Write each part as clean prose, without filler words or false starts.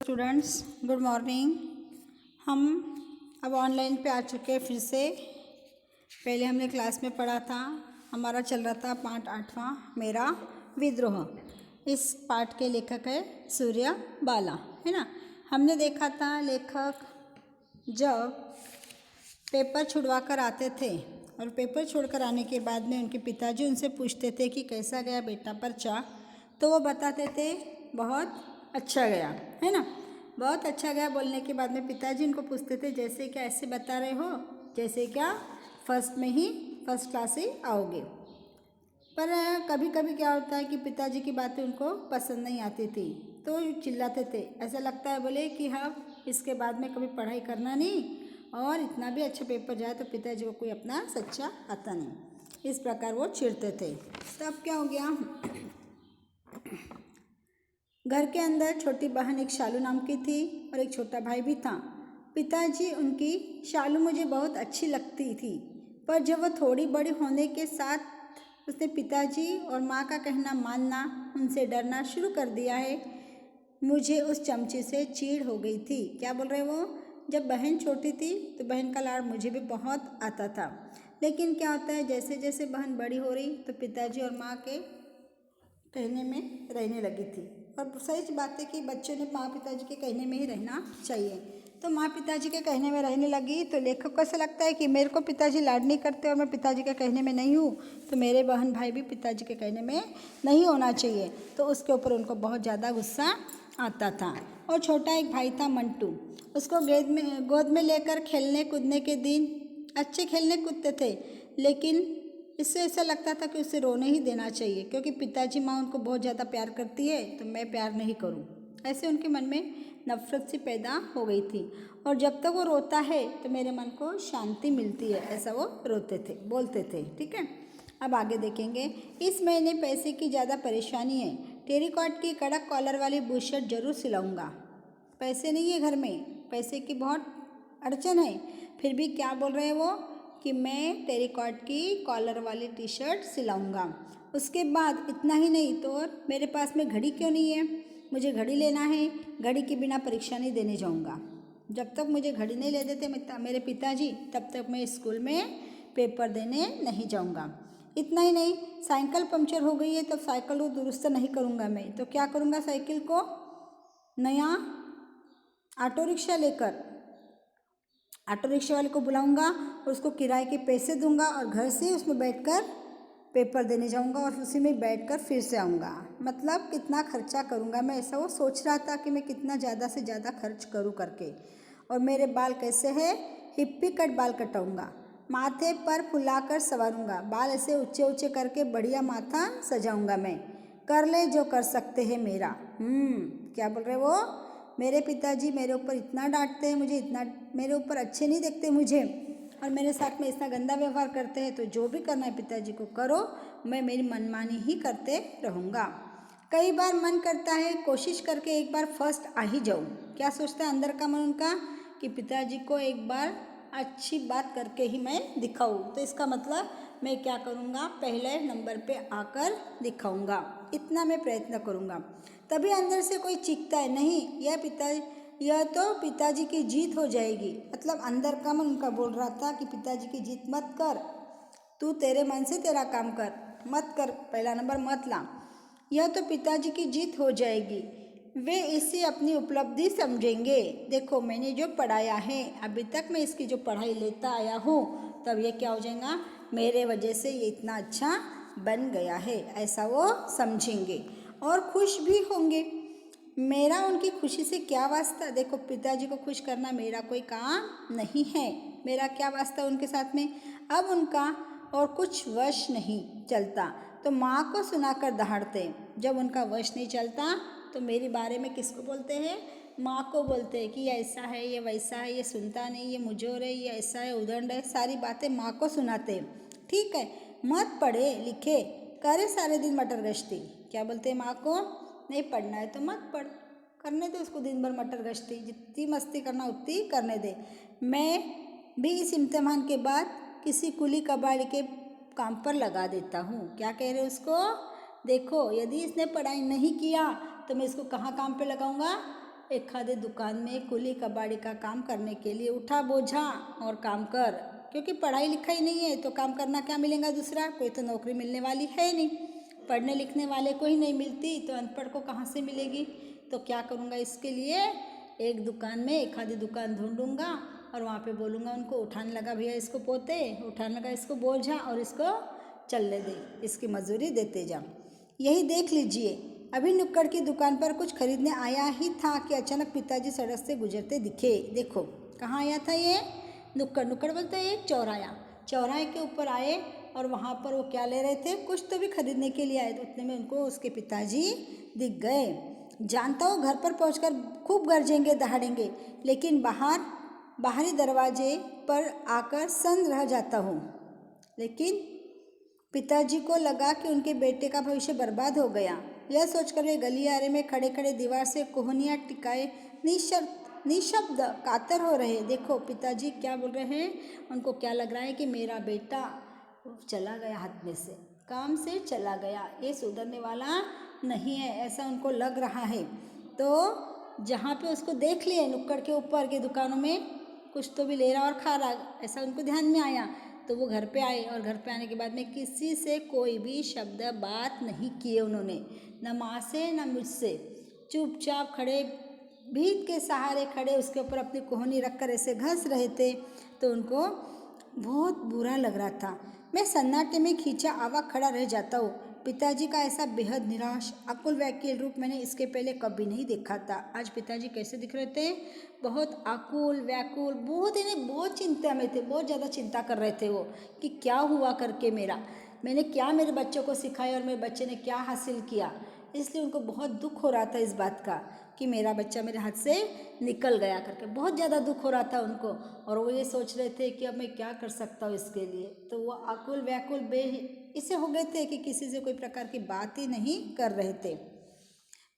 Students, good morning. हम अब online पे आ चुके हैं फिर से। पहले हमने क्लास में पढ़ा था, हमारा चल रहा था पाठ 8वां, मेरा विद्रोह। इस पाठ के लेखक है सूर्य बाला, है ना। हमने देखा था लेखक जब पेपर छुड़वा कर आते थे और पेपर छोड़कर आने के बाद में उनके पिताजी उनसे पूछते थे कि कैसा गया बेटा पर्चा, तो वो बताते थे बहुत अच्छा गया, है ना। बहुत अच्छा गया बोलने के बाद में पिताजी उनको पूछते थे जैसे क्या ऐसे बता रहे हो जैसे क्या फर्स्ट क्लास ही आओगे। पर कभी कभी क्या होता है कि पिताजी की बातें उनको पसंद नहीं आती थी तो चिल्लाते थे। ऐसा लगता है बोले कि हाँ इसके बाद में कभी पढ़ाई करना नहीं, और इतना भी अच्छा पेपर जाए तो पिताजी को कोई अपना सच्चा आता नहीं, इस प्रकार वो चिढ़ते थे। तो अब क्या हो गया, घर के अंदर छोटी बहन एक शालू नाम की थी और एक छोटा भाई भी था। पिताजी उनकी शालू मुझे बहुत अच्छी लगती थी, पर जब वह थोड़ी बड़ी होने के साथ उसने पिताजी और माँ का कहना मानना, उनसे डरना शुरू कर दिया है। मुझे उस चमचे से चीड़ हो गई थी। क्या बोल रहे वो, जब बहन छोटी थी तो बहन का लाड़ मुझे भी बहुत आता था, लेकिन क्या होता है जैसे जैसे बहन बड़ी हो रही तो पिताजी और माँ के कहने में रहने लगी थी। और सही बात है कि बच्चों ने माँ पिताजी के कहने में ही रहना चाहिए। तो माँ पिताजी के कहने में रहने लगी तो लेखक को ऐसा लगता है कि मेरे को पिताजी लाड नहीं करते और मैं पिताजी के कहने में नहीं हूँ, तो मेरे बहन भाई भी पिताजी के कहने में नहीं होना चाहिए। तो उसके ऊपर उनको बहुत ज़्यादा गुस्सा आता था। और छोटा एक भाई था मंटू, उसको गोद में लेकर खेलने कूदने के दिन अच्छे खेलने कूदते थे, लेकिन इससे ऐसा लगता था कि उसे रोने ही देना चाहिए क्योंकि पिताजी माँ उनको बहुत ज़्यादा प्यार करती है तो मैं प्यार नहीं करूँ, ऐसे उनके मन में नफरत सी पैदा हो गई थी। और जब तक वो रोता है तो मेरे मन को शांति मिलती है, ऐसा वो रोते थे बोलते थे। ठीक है, अब आगे देखेंगे। इस महीने पैसे की ज़्यादा परेशानी है, टेरिकॉट की कड़क कॉलर वाली बुशर्ट जरूर सिलाऊंगा। पैसे नहीं है घर में, पैसे की बहुत अड़चन है, फिर भी क्या बोल रहे हैं वो कि मैं टेरिकॉट की कॉलर वाली टी शर्ट सिलाऊंगा। उसके बाद इतना ही नहीं तो और मेरे पास में घड़ी क्यों नहीं है, मुझे घड़ी लेना है, घड़ी के बिना परीक्षा नहीं देने जाऊंगा। जब तक मुझे घड़ी नहीं ले देते मेरे पिताजी तब तक मैं स्कूल में पेपर देने नहीं जाऊंगा। इतना ही नहीं, साइकिल पंक्चर हो गई है तो साइकिल को दुरुस्त नहीं करूंगा मैं, तो क्या करूंगा, साइकिल को नया ऑटो रिक्शा लेकर ऑटो रिक्शा वाले को बुलाऊंगा और उसको किराए के पैसे दूंगा और घर से उसमें बैठकर पेपर देने जाऊंगा और उसी में बैठकर फिर से आऊँगा। मतलब कितना खर्चा करूंगा मैं, ऐसा वो सोच रहा था कि मैं कितना ज़्यादा से ज़्यादा खर्च करूँ करके। और मेरे बाल कैसे है, हिप्पी कट बाल कटाऊँगा, माथे पर फुलाकर संवारूंगा, बाल ऐसे ऊंचे ऊंचे करके बढ़िया माथा सजाऊंगा मैं। कर ले जो कर सकते हैं मेरा। क्या बोल रहे वो, मेरे पिताजी मेरे ऊपर इतना डांटते हैं, मुझे इतना मेरे ऊपर अच्छे नहीं देखते मुझे, और मेरे साथ में इतना गंदा व्यवहार करते हैं, तो जो भी करना है पिताजी को करो, मैं मेरी मनमानी ही करते रहूँगा। कई बार मन करता है कोशिश करके एक बार फर्स्ट आ ही जाऊँ। क्या सोचता है अंदर का मन उनका कि पिताजी को एक बार अच्छी बात करके ही मैं दिखाऊँ, तो इसका मतलब मैं क्या करूँगा, पहले नंबर पे आकर दिखाऊँगा, इतना मैं प्रयत्न करूँगा। तभी अंदर से कोई चीखता है, नहीं यह तो पिताजी की जीत हो जाएगी। मतलब अंदर का मन उनका बोल रहा था कि पिताजी की जीत मत कर, तू तेरे मन से तेरा काम कर, मत कर, पहला नंबर मत ला, यह तो पिताजी की जीत हो जाएगी, वे इसे अपनी उपलब्धि समझेंगे। देखो मैंने जो पढ़ाया है अभी तक, मैं इसकी जो पढ़ाई लेता आया हूँ, तब ये क्या हो जाएगा, मेरे वजह से ये इतना अच्छा बन गया है, ऐसा वो समझेंगे और खुश भी होंगे। मेरा उनकी खुशी से क्या वास्ता, देखो पिताजी को खुश करना मेरा कोई काम नहीं है, मेरा क्या वास्ता उनके साथ में। अब उनका और कुछ वश नहीं चलता तो माँ को सुनाकर दहाड़ते, जब उनका वश नहीं चलता तो मेरे बारे में किसको बोलते हैं, माँ को बोलते हैं कि ये ऐसा है, ये वैसा है, ये सुनता नहीं, ये मुझोर है, ये ऐसा है, उदंड है, सारी बातें माँ को सुनाते हैं। ठीक है, मत पढ़े लिखे, करे सारे दिन मटर गश्ती। क्या बोलते हैं माँ को, नहीं पढ़ना है तो मत पढ़, करने दे उसको दिन भर मटर गश्ती, जितनी मस्ती करना उतनी करने दे। मैं भी इस इम्तिहान के बाद किसी कुली कबाड़ी के काम पर लगा देता हूँ। क्या कह रहे उसको, देखो यदि इसने पढ़ाई नहीं किया तो मैं इसको कहाँ काम पे लगाऊंगा, एक आधे दुकान में कुली कबाड़ी का काम करने के लिए उठा बोझा और काम कर, क्योंकि पढ़ाई लिखाई नहीं है तो काम करना क्या मिलेगा दूसरा, कोई तो नौकरी मिलने वाली है नहीं, पढ़ने लिखने वाले को ही नहीं मिलती तो अनपढ़ को कहाँ से मिलेगी। तो क्या करूँगा, इसके लिए एक दुकान में एक आधी दुकान ढूंढूंगा और वहाँ पे बोलूँगा उनको, उठाने लगा भैया इसको पोते, उठाने लगा इसको बोझा और इसको चलने दे, इसकी मजदूरी देते जा। यही देख लीजिए, अभी नुक्कड़ की दुकान पर कुछ खरीदने आया ही था कि अचानक पिताजी सड़क से गुजरते दिखे। देखो कहाँ आया था ये, नुक्कड़, नुक्कड़ बोलते हैं एक चौराया, चौराहे के ऊपर आए और वहाँ पर वो क्या ले रहे थे, कुछ तो भी खरीदने के लिए आए। तो उतने में उनको उसके पिताजी दिख गए। जानता हूँ घर पर पहुँचकर खूब गरजेंगे दहाड़ेंगे, लेकिन बाहरी दरवाजे पर आकर सन्न रह जाता हूँ। लेकिन पिताजी को लगा कि उनके बेटे का भविष्य बर्बाद हो गया। यह सोचकर वे गलियारे में खड़े खड़े दीवार से कोहनियाँ टिकाए निशब्द कातर हो रहे। देखो पिताजी क्या बोल रहे हैं, उनको क्या लग रहा है कि मेरा बेटा चला गया हाथ में से, काम से चला गया, ये सुधरने वाला नहीं है, ऐसा उनको लग रहा है। तो जहाँ पे उसको देख लिए नुक्कड़ के ऊपर की दुकानों में कुछ तो भी ले रहा और खा रहा, ऐसा उनको ध्यान में आया। तो वो घर पे आए और घर पे आने के बाद में किसी से कोई भी शब्द बात नहीं किए उन्होंने, न माँ से न मुझसे, चुपचाप खड़े भीत के सहारे खड़े उसके ऊपर अपनी कोहनी रखकर ऐसे घस रहे थे। तो उनको बहुत बुरा लग रहा था। मैं सन्नाटे में खींचा आवा खड़ा रह जाता हूँ। पिताजी का ऐसा बेहद निराश आकुल व्याकुल रूप मैंने इसके पहले कभी नहीं देखा था। आज पिताजी कैसे दिख रहे थे, बहुत आकुल व्याकुल, बहुत चिंता में थे, बहुत ज़्यादा चिंता कर रहे थे वो कि क्या हुआ करके मैंने क्या मेरे बच्चों को सिखाया और मेरे बच्चे ने क्या हासिल किया। इसलिए उनको बहुत दुख हो रहा था इस बात का कि मेरा बच्चा मेरे हाथ से निकल गया करके, बहुत ज़्यादा दुख हो रहा था उनको। और वो ये सोच रहे थे कि अब मैं क्या कर सकता हूँ इसके लिए। तो वो आकुल व्याकुल इसे हो गए थे कि किसी से कोई प्रकार की बात ही नहीं कर रहे थे।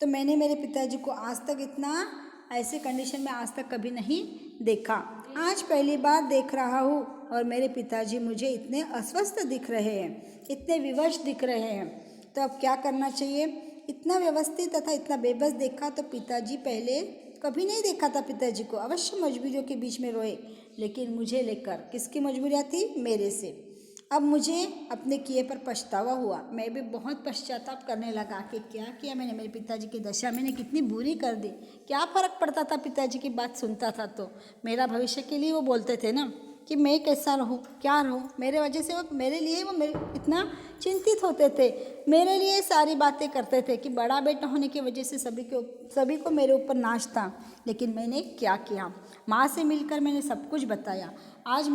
तो मैंने मेरे पिताजी को आज तक इतना ऐसे कंडीशन में आज तक कभी नहीं देखा, आज पहली बार देख रहा हूँ। और मेरे पिताजी मुझे इतने अस्वस्थ दिख रहे हैं, इतने विवश दिख रहे हैं। तो अब क्या करना चाहिए, इतना व्यवस्थित तथा इतना बेबस देखा तो पिताजी पहले कभी नहीं देखा था। पिताजी को अवश्य मजबूरियों के बीच में रोए, लेकिन मुझे लेकर किसकी मजबूरियाँ थी, मेरे से। अब मुझे अपने किए पर पछतावा हुआ। मैं भी बहुत पश्चाताप करने लगा कि क्या किया मैंने, मेरे पिताजी की दशा मैंने कितनी बुरी कर दी। क्या फ़र्क पड़ता था, पिताजी की बात सुनता था तो मेरा भविष्य के लिए वो बोलते थे ना कि मैं कैसा रहूँ क्या रहूँ, मेरे वजह से वो मेरे लिए इतना चिंतित होते थे, मेरे लिए सारी बातें करते थे कि बड़ा बेटा होने की वजह से सभी को मेरे ऊपर नाज था। लेकिन मैंने क्या किया, माँ से मिलकर मैंने सब कुछ बताया। आज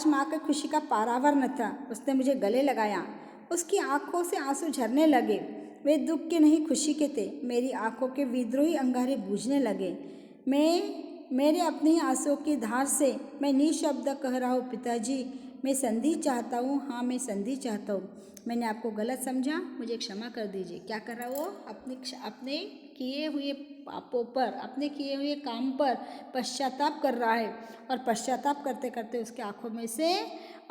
माँ की खुशी का पारावार न था। उसने मुझे गले लगाया, उसकी आंखों से आंसू झरने लगे। वे दुख के नहीं खुशी के थे। मेरी आंखों के विद्रोही अंगारे बूझने लगे। मेरे अपने ही आंसुओं की धार से मैं निशब्द कह रहा हूँ, पिताजी मैं संधि चाहता हूँ, हाँ मैं संधि चाहता हूँ। मैंने आपको गलत समझा, मुझे क्षमा कर दीजिए। क्या कर रहा वो, अपने किए हुए पापों पर, अपने किए हुए काम पर पश्चाताप कर रहा है। और पश्चाताप करते करते उसके आंखों में से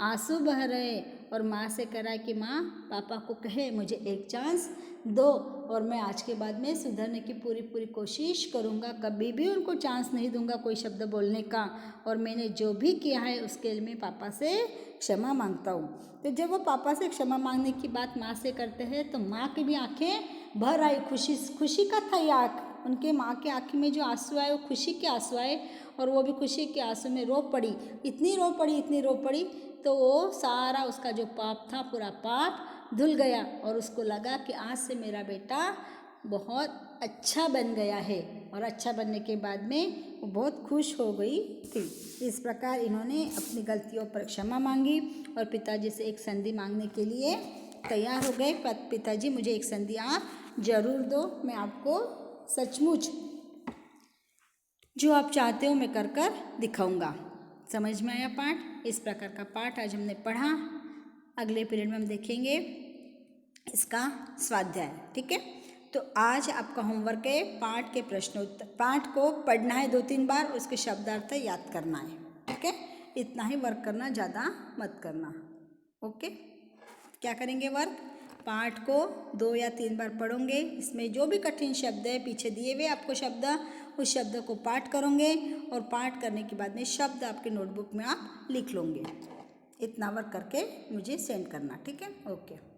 आंसू बह रहे। और माँ से कह रहा है कि माँ पापा को कहे मुझे एक चांस दो और मैं आज के बाद में सुधरने की पूरी कोशिश करूँगा, कभी भी उनको चांस नहीं दूंगा कोई शब्द बोलने का। और मैंने जो भी किया है उसके लिए मैं पापा से क्षमा मांगता हूँ। तो जब वो पापा से क्षमा मांगने की बात माँ से करते हैं तो माँ की भी आंखें भर आई, खुशी का था ये आँख। उनके माँ के आँखी में जो आंसू आए वो खुशी के आंसू आए और वो भी खुशी के आंसू में रो पड़ी, इतनी रो पड़ी तो वो सारा उसका जो पाप था पूरा पाप धुल गया। और उसको लगा कि आज से मेरा बेटा बहुत अच्छा बन गया है। और अच्छा बनने के बाद में वो बहुत खुश हो गई थी। इस प्रकार इन्होंने अपनी गलतियों पर क्षमा मांगी और पिताजी से एक संधि मांगने के लिए तैयार हो गए। पिताजी मुझे एक संधि आप जरूर दो, मैं आपको सचमुच जो आप चाहते हो मैं कर कर दिखाऊंगा। समझ में आया पाठ? इस प्रकार का पाठ आज हमने पढ़ा। अगले पीरियड में हम देखेंगे इसका स्वाध्याय। ठीक है, तो आज आपका होमवर्क है पाठ के प्रश्नोत्तर। पाठ को पढ़ना है 2-3 बार, उसके शब्दार्थ याद करना है। ठीक है, इतना ही वर्क करना, ज़्यादा मत करना। ओके, क्या करेंगे वर्क? पाठ को 2 या 3 बार पढ़ोगे। इसमें जो भी कठिन शब्द है पीछे दिए हुए आपको शब्द, उस शब्द को पाठ करोगे और पाठ करने के बाद में शब्द आपके नोटबुक में आप लिख लोगे। इतना वर्क करके मुझे सेंड करना, ठीक है? ओके।